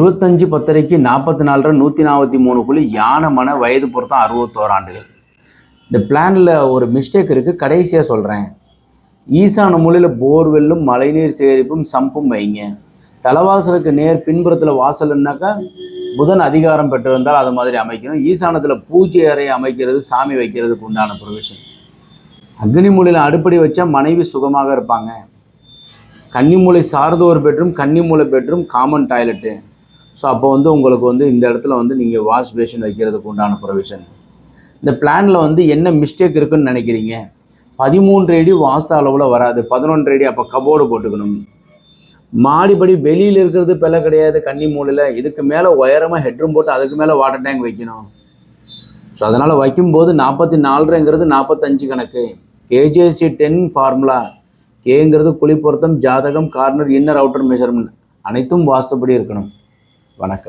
25/10 44 143 யானை மன வயது பொறுத்தம் 61 ஆண்டுகள். இந்த பிளானில் ஒரு மிஸ்டேக் இருக்குது, கடைசியாக சொல்கிறேன். ஈசான மூலையில் போர்வெல்லும் மழைநீர் சேகரிப்பும் சம்பும் வைங்க. தலைவாசலுக்கு நேர் பின்புறத்தில் வாசல்னாக்கா புதன் அதிகாரம் பெற்றிருந்தால் அது மாதிரி அமைக்கணும். ஈசானத்தில் பூஜை அறை அமைக்கிறது, சாமி வைக்கிறதுக்கு உண்டான ப்ரொவிஷன். அக்னி மூலையில் அடுப்படி வச்சா மனைவி சுகமாக இருப்பாங்க. கன்னி மூலை சார்ந்த ஒரு பெட்ரூம், கன்னி மூலை பெட்ரூம், காமன் டாய்லெட்டு. ஸோ அப்போ உங்களுக்கு இந்த இடத்துல நீங்கள் வாஷ் பேஷன் வைக்கிறதுக்கு உண்டான ப்ரொவிஷன். இந்த பிளானில் என்ன மிஸ்டேக் இருக்குன்னு நினைக்கிறீங்க? 13 அடி வாஸ்து அளவில் வராது, 11 அடி. அப்போ கபோர்டு போட்டுக்கணும். மாடிப்படி வெளியில் இருக்கிறது பிள்ளை கிடையாது. கன்னி மூலையில் இதுக்கு மேலே உயரமாக ஹெட்ரூம் போட்டு அதுக்கு மேலே வாட்டர் டேங்க் வைக்கணும். ஸோ அதனால் வைக்கும்போது 44ங்கிறது 45 கணக்கு. KJC 10 formula. கேங்கிறது குழி பொருத்தம், ஜாதகம், கார்னர், இன்னர் அவுட்டர் மெஷர்மெண்ட் அனைத்தும் வாஸ்துபடி இருக்கணும். வணக்கம்.